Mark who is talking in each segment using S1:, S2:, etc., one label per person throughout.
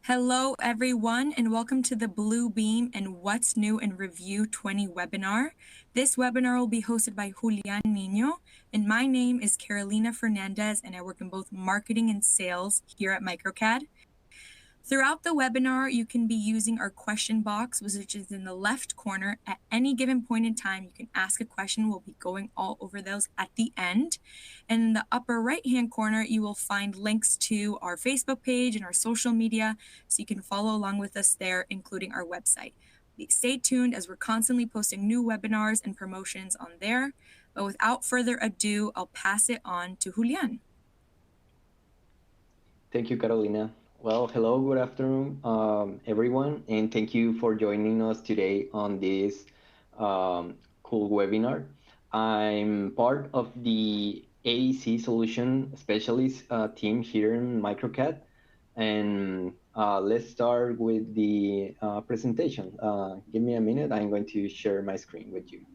S1: Hello, everyone, and welcome to the Bluebeam and What's New in Review 20 webinar. This webinar will be hosted by Julian Nino, and my name is Carolina Fernandez, and I work in both marketing and sales here at MicroCAD. Throughout the webinar, you can be using our question box, which is in the left corner. At any given point in time, you can ask a question. We'll be going all over those at the end. And in the upper right-hand corner, you will find links to our Facebook page and our social media, so you can follow along with us there, including our website. Stay tuned as we're constantly posting new webinars and promotions on there. But without further ado, I'll pass it on to Julian.
S2: Thank you, Carolina. Well, hello, good afternoon, everyone, and thank you for joining us today on this cool webinar. I'm part of the AEC Solution Specialist team here in MicroCAD, and let's start with the presentation. Give me a minute, I'm going to share my screen with you.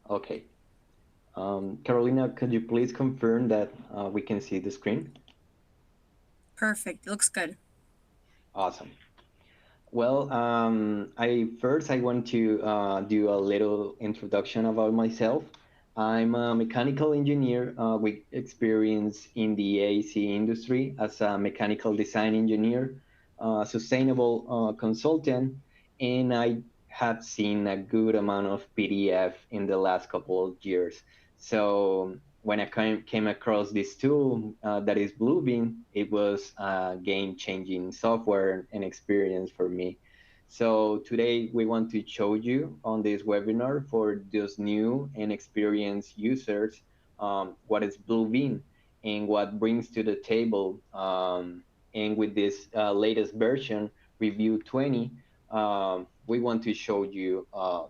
S2: Okay. Carolina, could you please confirm that we can see the screen?
S1: Perfect. It looks good.
S2: Awesome. Well, I want to do a little introduction about myself. I'm a mechanical engineer with experience in the AEC industry as a mechanical design engineer, sustainable consultant, and I have seen a good amount of PDF in the last couple of years. So when I came across this tool that is Bluebeam, it was a game-changing software and experience for me. So today we want to show you on this webinar for those new and experienced users what is Bluebeam and what brings to the table. And with this latest version, Review 20, we want to show you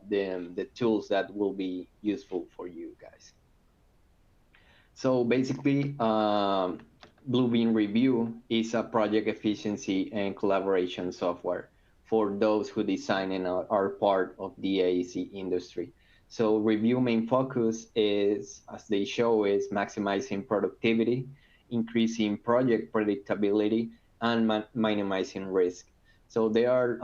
S2: the tools that will be useful for you guys. So basically, Bluebeam Review is a project efficiency and collaboration software for those who design and are part of the AEC industry. So Review main focus is, as they show, is maximizing productivity, increasing project predictability, and minimizing risk. So there are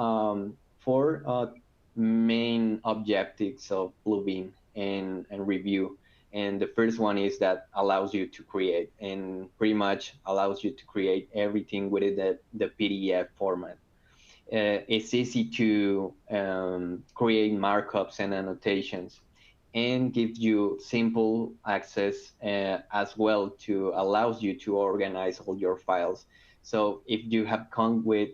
S2: four main objectives of Bluebeam and Review. And the first one is that allows you to create, and pretty much allows you to create everything within the PDF format. It's easy to create markups and annotations, and gives you simple access as well to allows you to organize all your files. So if you have come with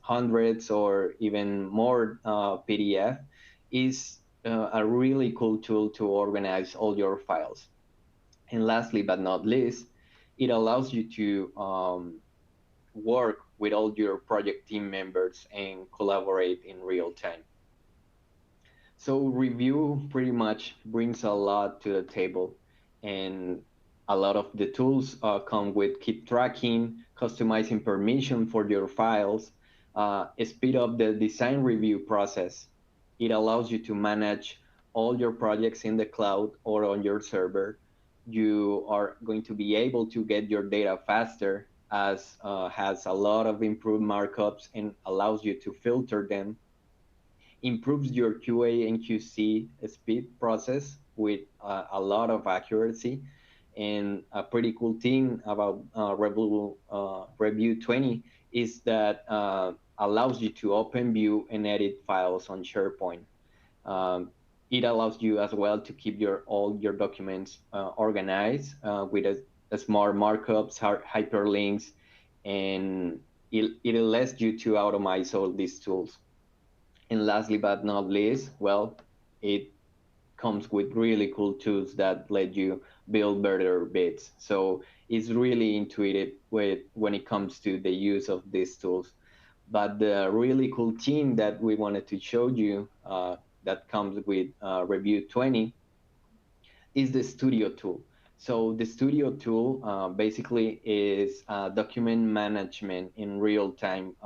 S2: hundreds or even more PDF, is a really cool tool to organize all your files. And lastly, but not least, it allows you to work with all your project team members and collaborate in real time. So Review pretty much brings a lot to the table, and a lot of the tools come with keep tracking, customizing permission for your files, speed up the design review process. It allows you to manage all your projects in the cloud or on your server. You are going to be able to get your data faster, as has a lot of improved markups and allows you to filter them, improves your QA and QC speed process with a lot of accuracy. And a pretty cool thing about Review 20 is that allows you to open, view, and edit files on SharePoint. It allows you as well to keep all your documents organized with a smart markups, hyperlinks, and it lets you to automate all these tools. And lastly but not least, well, it comes with really cool tools that let you build better bits. So it's really intuitive when it comes to the use of these tools. But the really cool thing that we wanted to show you that comes with Review 20 is the Studio tool. So the Studio tool basically is document management in real time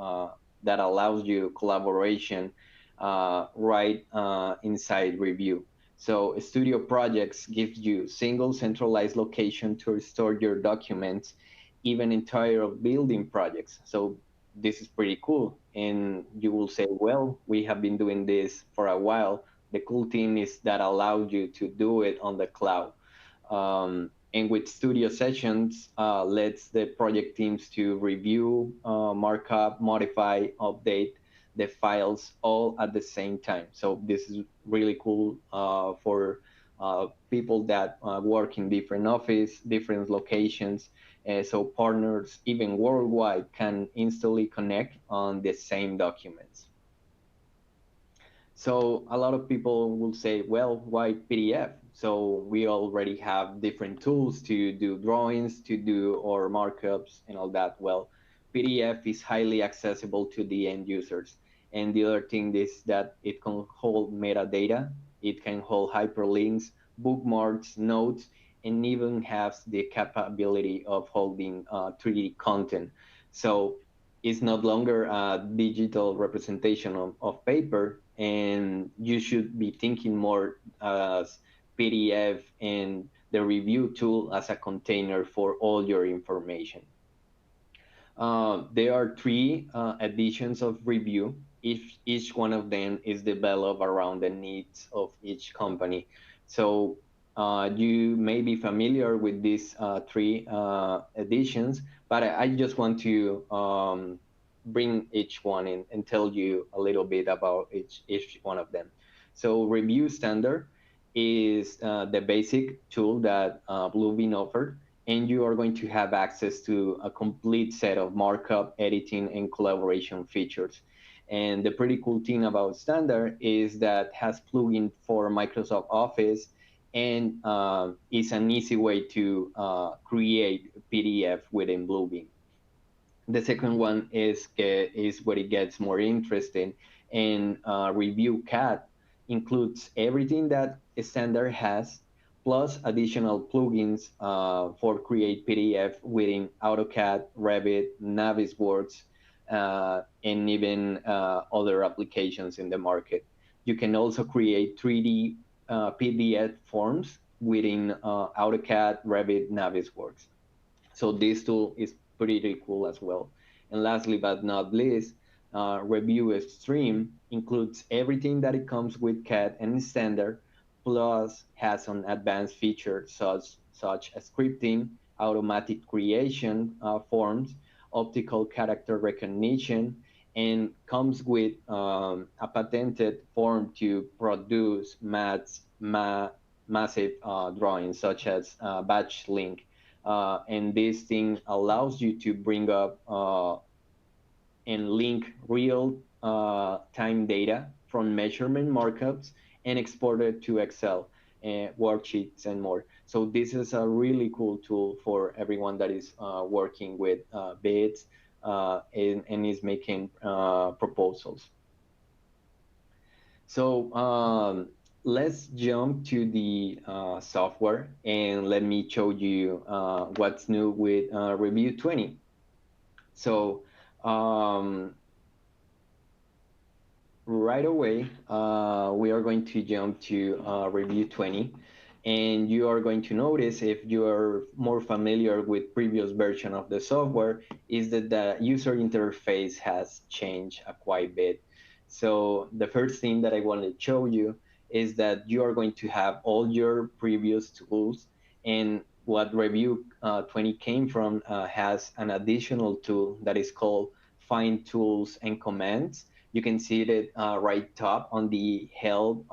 S2: that allows you collaboration right inside Revu. So studio projects give you single centralized location to store your documents, even entire building projects. So this is pretty cool. And you will say, well, we have been doing this for a while. The cool thing is that allows you to do it on the cloud. And with studio sessions, lets the project teams to review, markup, modify, update the files all at the same time. So this is really cool for people that work in different office, different locations. So partners, even worldwide, can instantly connect on the same documents. So a lot of people will say, well, why PDF? So we already have different tools to do drawings, to do our markups and all that. Well, PDF is highly accessible to the end users. And the other thing is that it can hold metadata, it can hold hyperlinks, bookmarks, notes, and even has the capability of holding 3D content. So is no longer a digital representation of paper, and you should be thinking more as PDF and the review tool as a container for all your information. There are three editions of review. Each one of them is developed around the needs of each company. So you may be familiar with these three editions, but I just want to bring each one in and tell you a little bit about each one of them. So review standard is the basic tool that Bluebeam offered, and you are going to have access to a complete set of markup, editing, and collaboration features. And the pretty cool thing about Standard is that has plugin for Microsoft Office, and is an easy way to create PDF within Bluebeam. The second one is where it gets more interesting, and Review CAD includes everything that Standard has, plus additional plugins for create PDF within AutoCAD, Revit, Navisworks, and even other applications in the market. You can also create 3D PDF forms within AutoCAD, Revit, Navisworks. So this tool is pretty cool as well. And lastly, but not least, Review Stream includes everything that it comes with CAD and Standard, plus has some advanced features such as scripting, automatic creation forms, optical character recognition, and comes with a patented form to produce massive drawings such as batch link, and this thing allows you to bring up and link real time data from measurement markups and export it to Excel worksheets and more. So this is a really cool tool for everyone that is working with bids and is making proposals. So let's jump to the software, and let me show you what's new with Revu 20. So right away, we are going to jump to Revu 20, and you are going to notice, if you are more familiar with previous version of the software, is that the user interface has changed a quite bit. So the first thing that I want to show you is that you are going to have all your previous tools, and what Revu 20 came from has an additional tool that is called Find Tools and Commands. You can see it right top on the help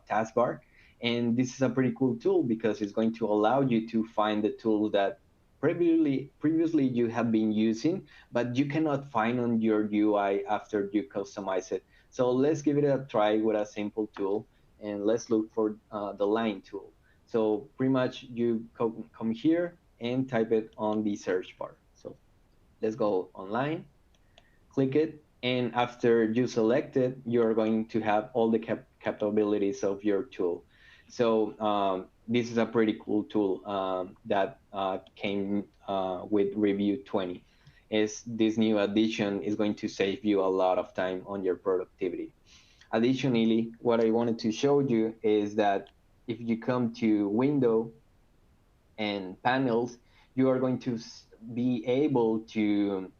S2: taskbar. And this is a pretty cool tool because it's going to allow you to find the tools that previously you have been using, but you cannot find on your UI after you customize it. So let's give it a try with a simple tool, and let's look for the line tool. So pretty much you come here and type it on the search bar. So let's go online, click it, and after you select it, you're going to have all the capabilities of your tool. So this is a pretty cool tool that came with Revu 20. Is this new addition is going to save you a lot of time on your productivity. Additionally, what I wanted to show you is that if you come to Window and Panels, you are going to be able to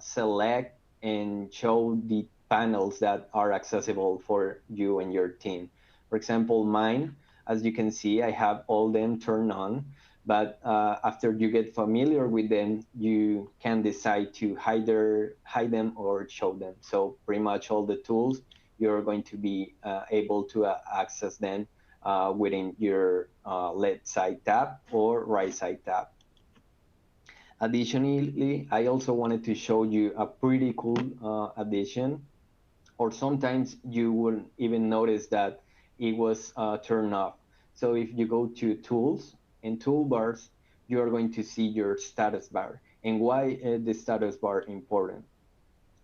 S2: select and show the panels that are accessible for you and your team. For example, mine, as you can see, I have all them turned on, but after you get familiar with them, you can decide to hide them or show them. So pretty much all the tools, you're going to be able to access them within your left side tab or right side tab. Additionally, I also wanted to show you a pretty cool addition, or sometimes you wouldn't even notice that it was turned off. So if you go to Tools and Toolbars, you are going to see your status bar. And why is the status bar important?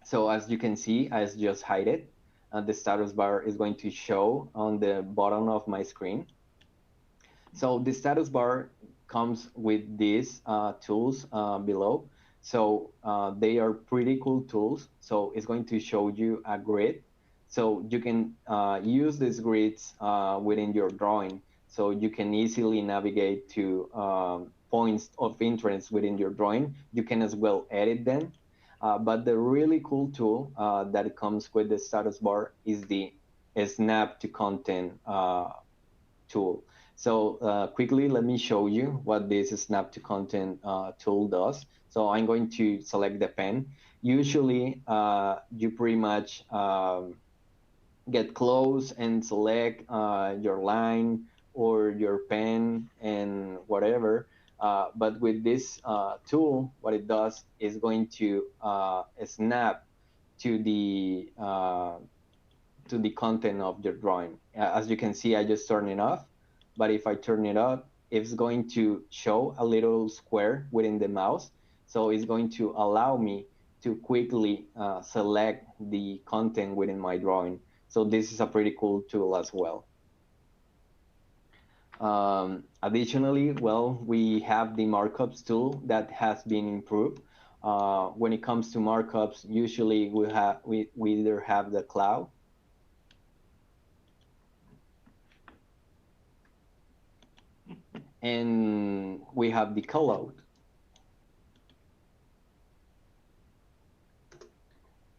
S2: So as you can see, I just hide it. The status bar is going to show on the bottom of my screen. So the status bar comes with these tools below. So they are pretty cool tools. So it's going to show you a grid. So you can use these grids within your drawing. So you can easily navigate to points of interest within your drawing. You can as well edit them. But the really cool tool that comes with the status bar is the snap to content tool. So quickly, let me show you what this snap to content tool does. So I'm going to select the pen. Usually, you pretty much get close and select your line or your pen and whatever. But with this tool, what it does is going to snap to the content of your drawing. As you can see, I just turn it off, but if I turn it up, it's going to show a little square within the mouse. So it's going to allow me to quickly select the content within my drawing. So this is a pretty cool tool as well. Additionally, well, we have the markups tool that has been improved. When it comes to markups, usually we either have the cloud, and we have the callout.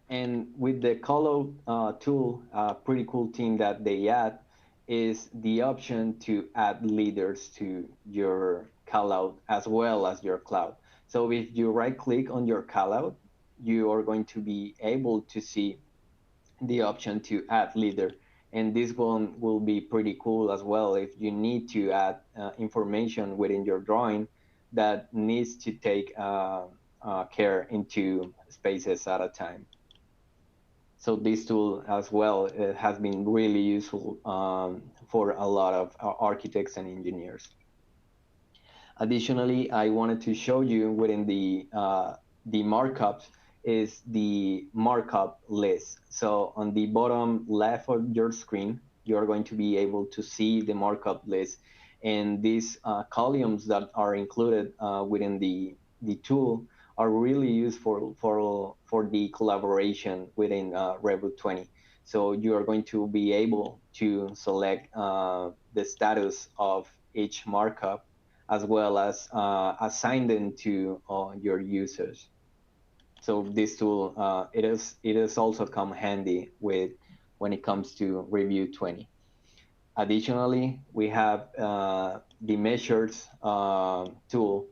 S2: And with the callout tool, a pretty cool thing that they add is the option to add leaders to your callout as well as your cloud. So if you right click on your callout, you are going to be able to see the option to add leader. And this one will be pretty cool as well if you need to add information within your drawing that needs to take care into spaces at a time. So this tool as well has been really useful for a lot of architects and engineers. Additionally, I wanted to show you within the markups is the markup list. So on the bottom left of your screen, you're going to be able to see the markup list. And these columns that are included within the tool are really useful for the collaboration within Revu 20. So you are going to be able to select the status of each markup as well as assign them to your users. So this tool, it is also come handy with when it comes to Revu 20. Additionally, we have the measures tool,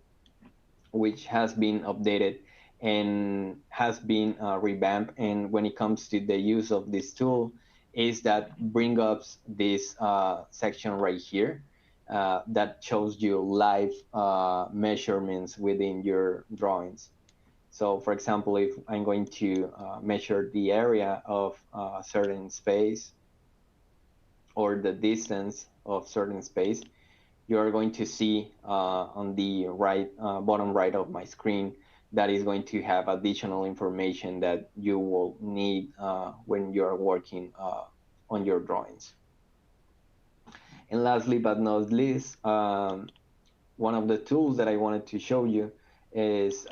S2: which has been updated and has been revamped. And when it comes to the use of this tool, is that bring up this section right here that shows you live measurements within your drawings. So for example, if I'm going to measure the area of a certain space or the distance of certain space, you are going to see on the right bottom right of my screen that is going to have additional information that you will need when you're working on your drawings. And lastly but not least, one of the tools that I wanted to show you is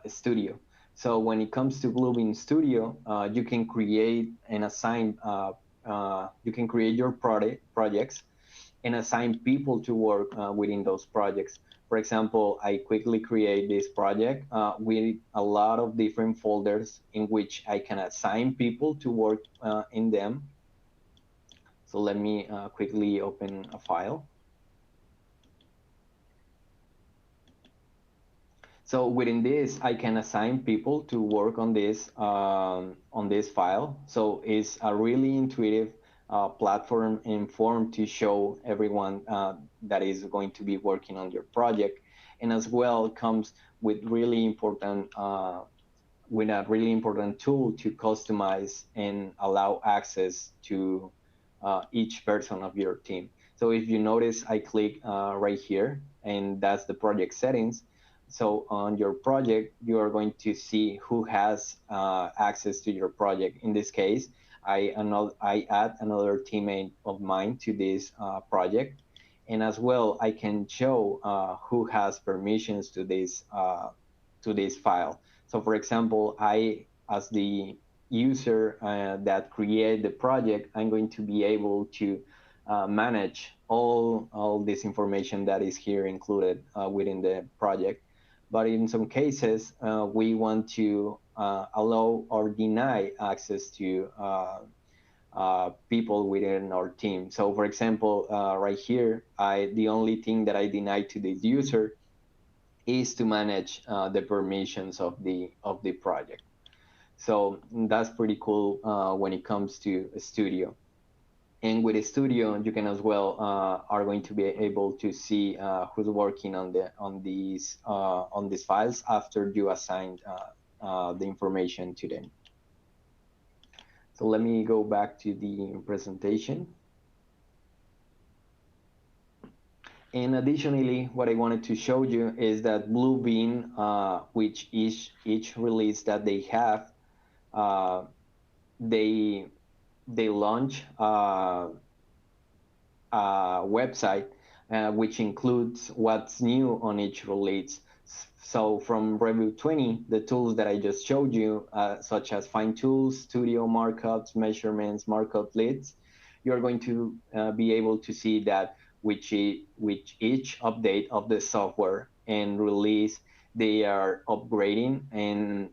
S2: Studio. So when it comes to Bluebeam Studio, you can create and assign you can create your projects and assign people to work within those projects. For example, I quickly create this project with a lot of different folders in which I can assign people to work in them. So let me quickly open a file. So within this, I can assign people to work on this file. So it's a really intuitive platform and form to show everyone that is going to be working on your project, and as well comes with really important with a really important tool to customize and allow access to each person of your team. So if you notice, I click right here, and that's the project settings. So on your project, you are going to see who has access to your project. In this case, I add another teammate of mine to this project. And as well, I can show who has permissions to this file. So for example, I, as the user that create the project, I'm going to be able to manage all this information that is here included within the project. But in some cases, we want to allow or deny access to people within our team. So for example, right here, the only thing that I deny to this user is to manage the permissions of the project. So that's pretty cool when it comes to a studio. And with a studio, you can as well are going to be able to see who's working on these files after you assigned the information to them. So let me go back to the presentation. And additionally, what I wanted to show you is that Bluebeam, which each release that they have, they launch a website which includes what's new on each release. So from Revu 20, the tools that I just showed you, such as Find Tools, Studio, Markups, Measurements, Markup Lists, you're going to be able to see that which each update of the software and release, they are upgrading and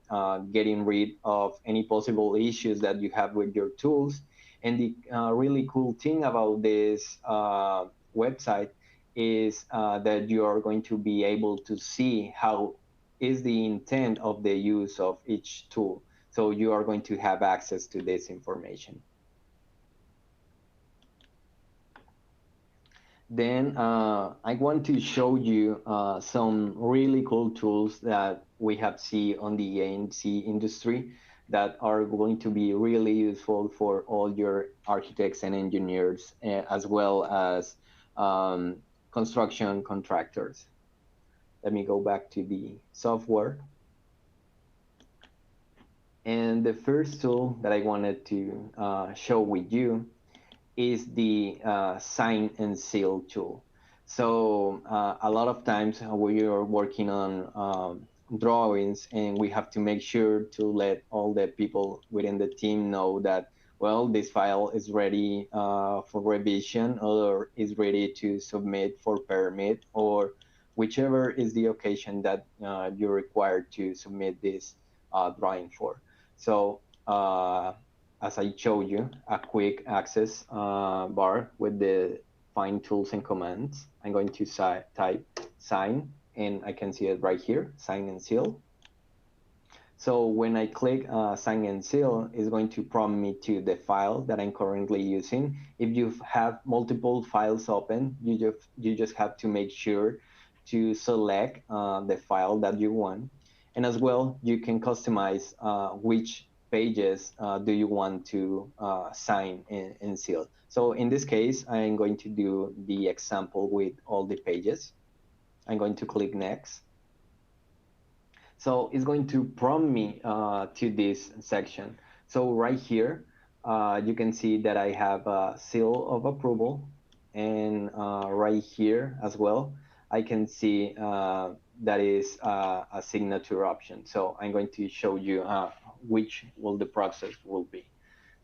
S2: getting rid of any possible issues that you have with your tools. And the really cool thing about this website is that you are going to be able to see how is the intent of the use of each tool. So you are going to have access to this information. Then I want to show you some really cool tools that we have seen on the ANC industry that are going to be really useful for all your architects and engineers, as well as construction contractors. Let me go back to the software. And the first tool that I wanted to show with you is the sign and seal tool. So a lot of times we are working on drawings, and we have to make sure to let all the people within the team know that, well, this file is ready for revision, or is ready to submit for permit, or whichever is the occasion that you're required to submit this drawing for. So as I showed you, a quick access bar with the find tools and commands. I'm going to type sign, and I can see it right here, sign and seal. So when I click sign and seal, it's going to prompt me to the file that I'm currently using. If you have multiple files open, you just have to make sure to select the file that you want. And as well, you can customize which pages do you want to sign and seal. So in this case, I'm going to do the example with all the pages. I'm going to click next. So it's going to prompt me to this section. So right here, you can see that I have a seal of approval. And right here as well, I can see that is a signature option. So I'm going to show you which will the process will be.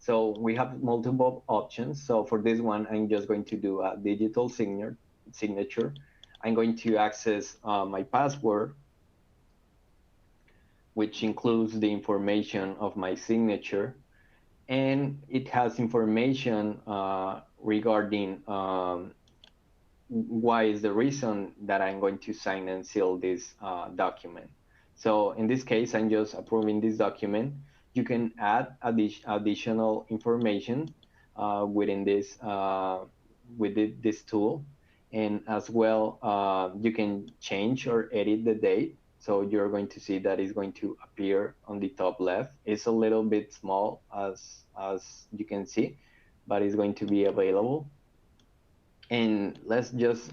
S2: So we have multiple options. So for this one, I'm just going to do a digital signature. I'm going to access my password, which includes the information of my signature. And it has information regarding why is the reason that I'm going to sign and seal this document. So in this case, I'm just approving this document. You can add additional information within this this tool, and as well you can change or edit the date. So you're going to see that it's going to appear on the top left. It's a little bit small as you can see, but it's going to be available. And let's just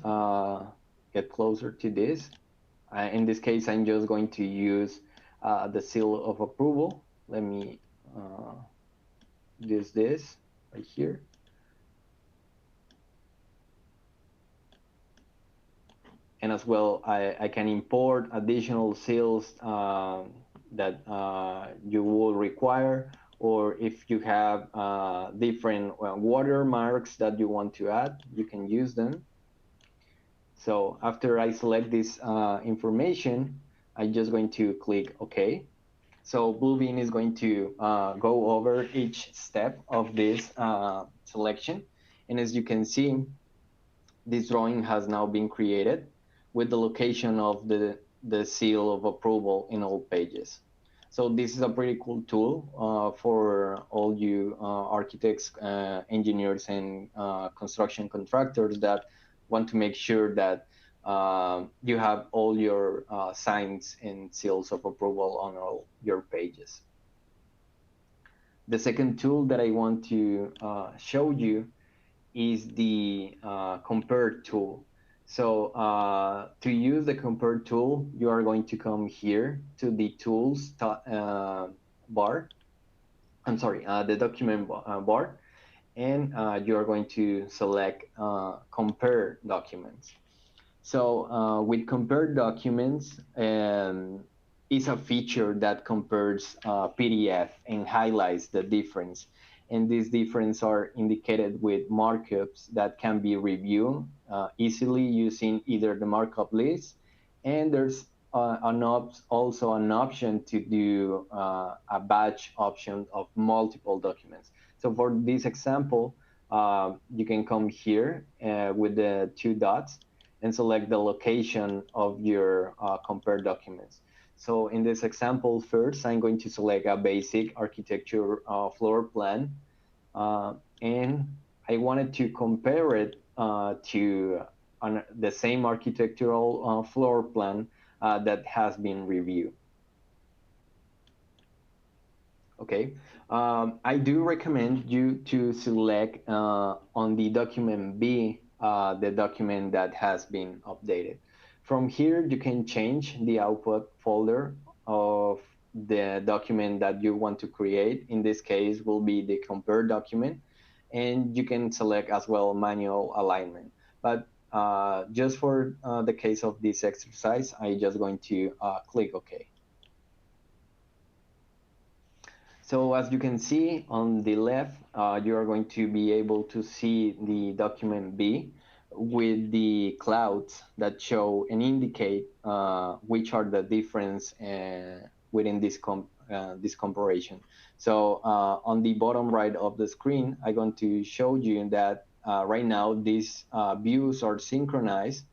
S2: get closer to this. In this case, I'm just going to use the seal of approval. Let me use this right here. And as well, I can import additional seals that you will require, or if you have different watermarks that you want to add, you can use them. So after I select this information, I'm just going to click OK. So Bluebeam is going to go over each step of this selection. And as you can see, this drawing has now been created with the location of the seal of approval in all pages. So this is a pretty cool tool for all you architects, engineers, and construction contractors that want to make sure that you have all your signs and seals of approval on all your pages. The second tool that I want to show you is the compare tool. So to use the compare tool, you are going to come here to the tools bar. I'm sorry, the document bar, and you are going to select compare documents. So with compare documents, is a feature that compares PDF and highlights the difference. And these differences are indicated with markups that can be reviewed easily using either the markup list, and there's also an option to do a batch option of multiple documents. So for this example, you can come here with the two dots and select the location of your compare documents. So in this example, first, I'm going to select a basic architecture floor plan. And I wanted to compare it to the same architectural floor plan that has been reviewed. Okay, I do recommend you to select on the document B, the document that has been updated. From here, you can change the output folder of the document that you want to create. In this case, will be the compare document, and you can select as well manual alignment. But just for the case of this exercise, I'm just going to click OK. So as you can see on the left, you are going to be able to see the document B with the clouds that show and indicate which are the difference within this comparison. So on the bottom right of the screen, I'm going to show you that right now these views are synchronized.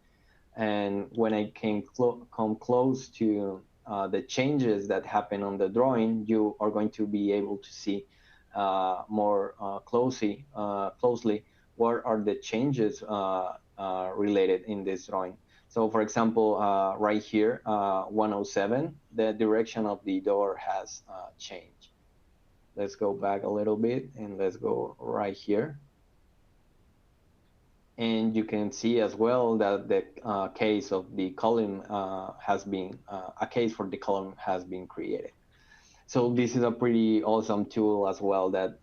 S2: And when I can come close to the changes that happen on the drawing, you are going to be able to see more closely what are the changes related in this drawing. So for example, right here, 107, the direction of the door has changed. Let's go back a little bit and let's go right here. And you can see as well that the case of the column has been, a case for the column has been created. So this is a pretty awesome tool as well that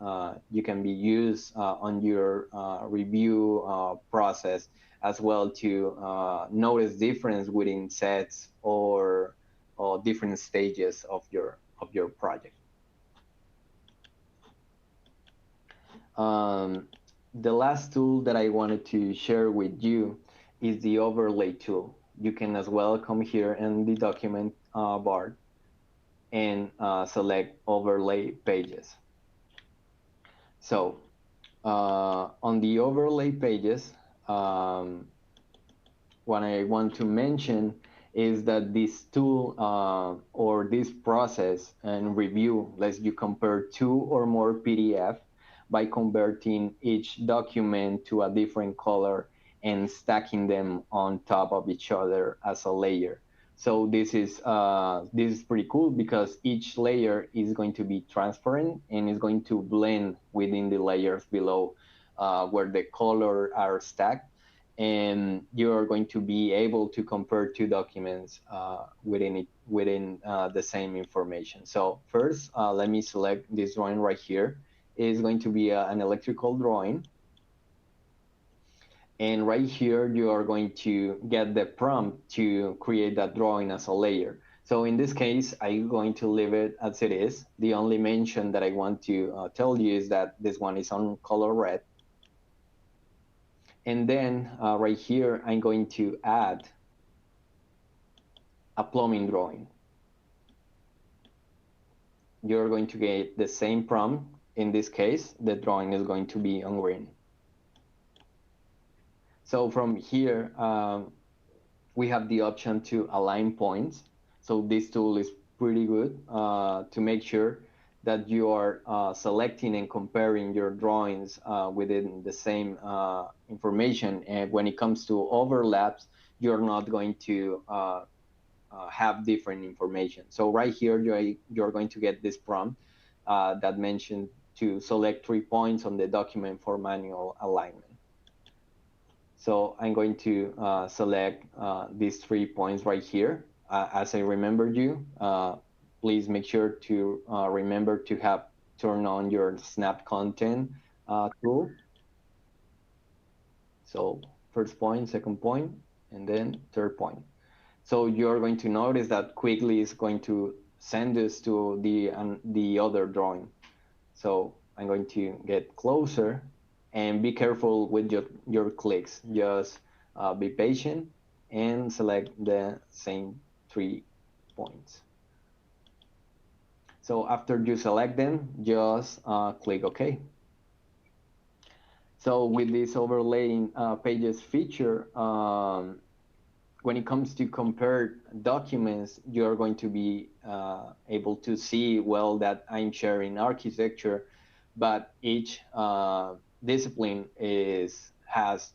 S2: you can be used on your review process as well to notice difference within sets or different stages of your project. The last tool that I wanted to share with you is the overlay tool. You can as well come here in the document bar and select overlay pages. So on the overlay pages, what I want to mention is that this tool or this process and review lets you compare two or more PDF by converting each document to a different color and stacking them on top of each other as a layer. So this is pretty cool because each layer is going to be transparent and is going to blend within the layers below where the color are stacked, and you're going to be able to compare two documents within the same information. So first, let me select this drawing right here. It is going to be an electrical drawing. And right here, you are going to get the prompt to create that drawing as a layer. So in this case, I'm going to leave it as it is. The only mention that I want to tell you is that this one is on color red. And then right here, I'm going to add a plumbing drawing. You're going to get the same prompt. In this case, the drawing is going to be on green. So from here, we have the option to align points. So this tool is pretty good to make sure that you are selecting and comparing your drawings within the same information. And when it comes to overlaps, you're not going to have different information. So right here, you're going to get this prompt that mentioned to select 3 points on the document for manual alignment. So I'm going to select these 3 points right here. As I remembered you, please make sure to remember to have turn on your snap content tool. So first point, second point, and then third point. So you're going to notice that quickly is going to send this to the other drawing. So I'm going to get closer and be careful with your clicks. Just be patient and select the same 3 points. So after you select them, just click OK. So with this overlaying pages feature, when it comes to compare documents, you're going to be able to see, well, that I'm sharing architecture, but each discipline has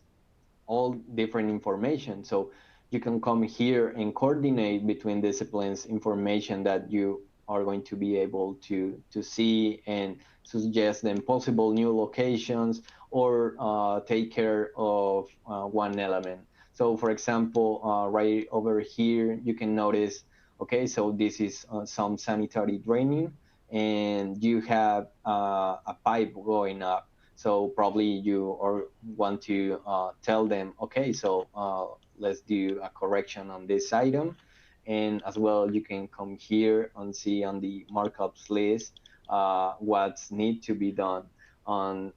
S2: all different information. So you can come here and coordinate between disciplines information that you are going to be able to see and suggest them possible new locations or take care of one element. So for example, right over here, you can notice, okay, so this is some sanitary draining, and you have a pipe going up. So probably you want to tell them, okay, so let's do a correction on this item. And as well, you can come here and see on the markups list what's need to be done on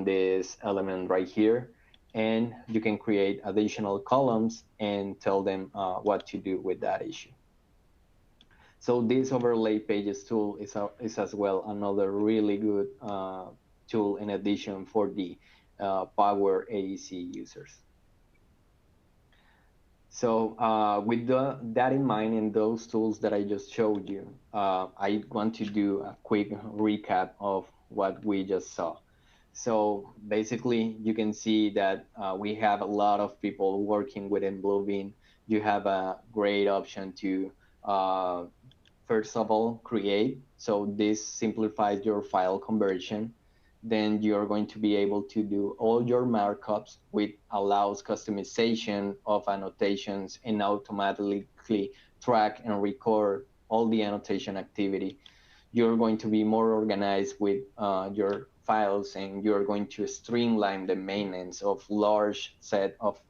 S2: this element right here. And you can create additional columns and tell them what to do with that issue. So this overlay pages tool is as well another really good tool in addition for the Power AEC users. So with that in mind and those tools that I just showed you, I want to do a quick recap of what we just saw. So basically, you can see that we have a lot of people working within Bluebeam. You have a great option to, first of all, create. So this simplifies your file conversion. Then you're going to be able to do all your markups, which allows customization of annotations and automatically track and record all the annotation activity. You're going to be more organized with your files, and you're going to streamline the maintenance of large set of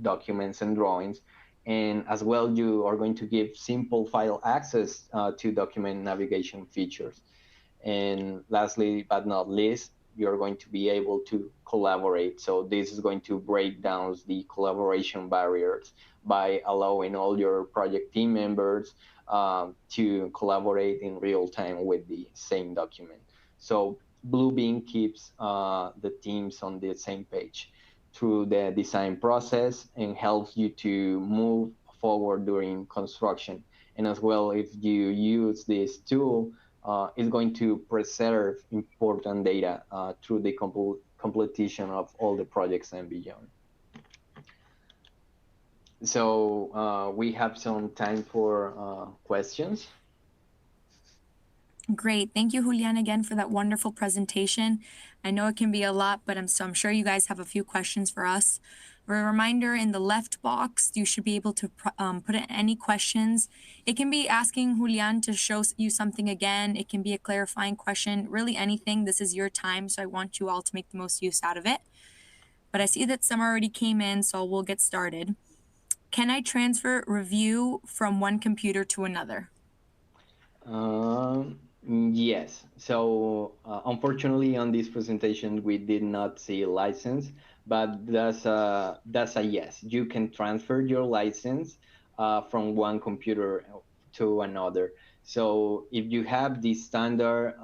S2: documents and drawings. And as well, you are going to give simple file access to document navigation features. And lastly, but not least, you're going to be able to collaborate. So this is going to break down the collaboration barriers by allowing all your project team members to collaborate in real time with the same document. So Bluebeam keeps the teams on the same page through the design process and helps you to move forward during construction. And as well, if you use this tool, it's going to preserve important data through the completion of all the projects and beyond. So we have some time for questions.
S1: Great. Thank you, Julian, again for that wonderful presentation. I know it can be a lot, but I'm sure you guys have a few questions for us. A reminder, in the left box, you should be able to put in any questions. It can be asking Julian to show you something again. It can be a clarifying question, really anything. This is your time, so I want you all to make the most use out of it. But I see that some already came in, so we'll get started. Can I transfer Revu from one computer to another?
S2: Yes. So unfortunately, on this presentation, we did not see a license, but that's a yes. You can transfer your license from one computer to another. So if you have the standard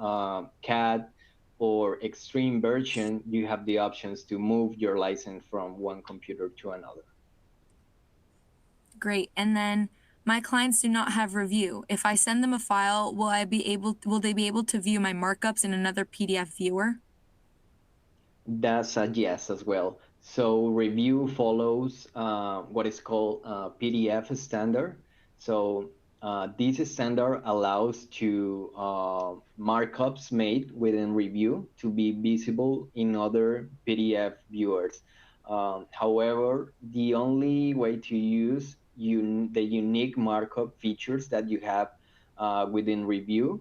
S2: CAD or extreme version, you have the options to move your license from one computer to another.
S1: Great. And then my clients do not have Revu. If I send them a file, will they be able to view my markups in another PDF viewer?
S2: That's a yes as well. So Revu follows what is called PDF standard. So this standard allows to markups made within Revu to be visible in other PDF viewers. However, the only way to use the unique markup features that you have within Revu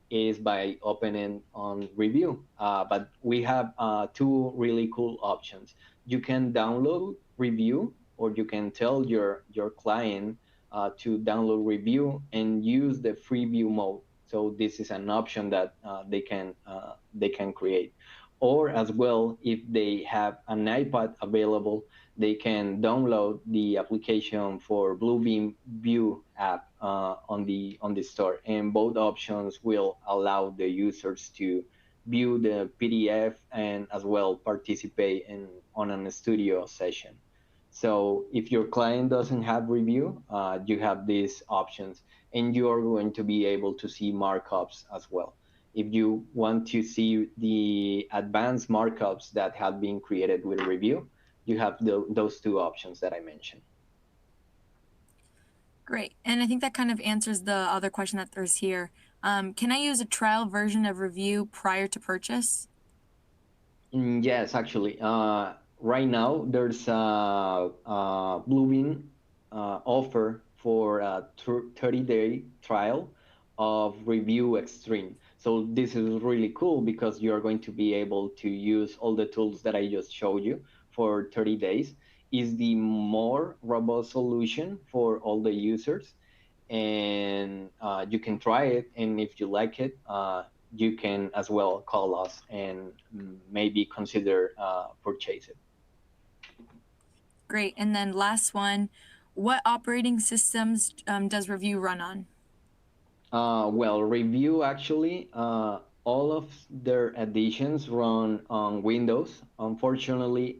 S2: is by opening on Revu. But we have two really cool options. You can download Revu, or you can tell your client to download Revu and use the free view mode. So this is an option that they can create. Or as well, if they have an iPad available, they can download the application for Bluebeam View app on the store, and both options will allow the users to view the PDF and as well participate on a studio session. So if your client doesn't have Revu, you have these options, and you are going to be able to see markups as well. If you want to see the advanced markups that have been created with Revu, you have those two options that I mentioned.
S1: Great. And I think that kind of answers the other question that there's here. Can I use a trial version of Revu prior to purchase?
S2: Yes, actually. Right now, there's a Bluebeam offer for a 30-day trial of Revu Extreme. So this is really cool because you're going to be able to use all the tools that I just showed you for 30 days. Is the more robust solution for all the users, and you can try it. And if you like it, you can as well call us and maybe consider purchase it.
S1: Great. And then last one, what operating systems does Revu run on?
S2: Well, Revu actually, all of their additions run on Windows. Unfortunately,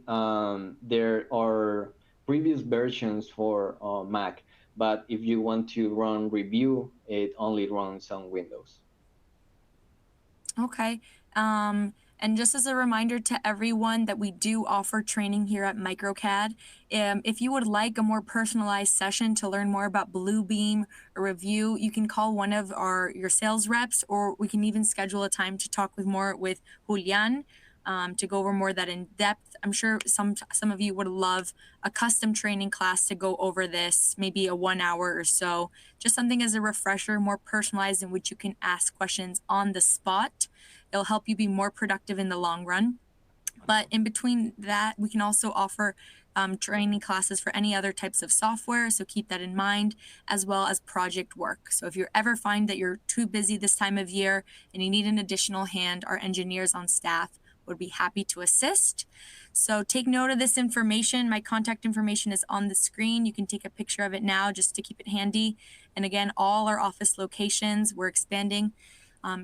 S2: there are previous versions for Mac, but if you want to run Revu, it only runs on Windows.
S1: Okay. And just as a reminder to everyone that we do offer training here at MicroCAD. If you would like a more personalized session to learn more about Bluebeam or Revu, you can call one of your sales reps, or we can even schedule a time to talk with Julian to go over more that in depth. I'm sure some of you would love a custom training class to go over this, maybe a 1 hour or so. Just something as a refresher, more personalized, in which you can ask questions on the spot. It'll help you be more productive in the long run. But in between that, we can also offer training classes for any other types of software. So keep that in mind, as well as project work. So if you ever find that you're too busy this time of year and you need an additional hand, our engineers on staff would be happy to assist. So take note of this information. My contact information is on the screen. You can take a picture of it now just to keep it handy. And again, all our office locations, we're expanding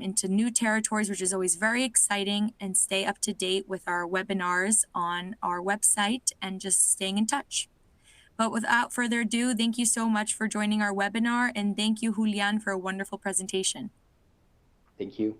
S1: into new territories, which is always very exciting, and stay up to date with our webinars on our website and just staying in touch. But without further ado, thank you so much for joining our webinar, and thank you, Julian, for a wonderful presentation.
S2: Thank you.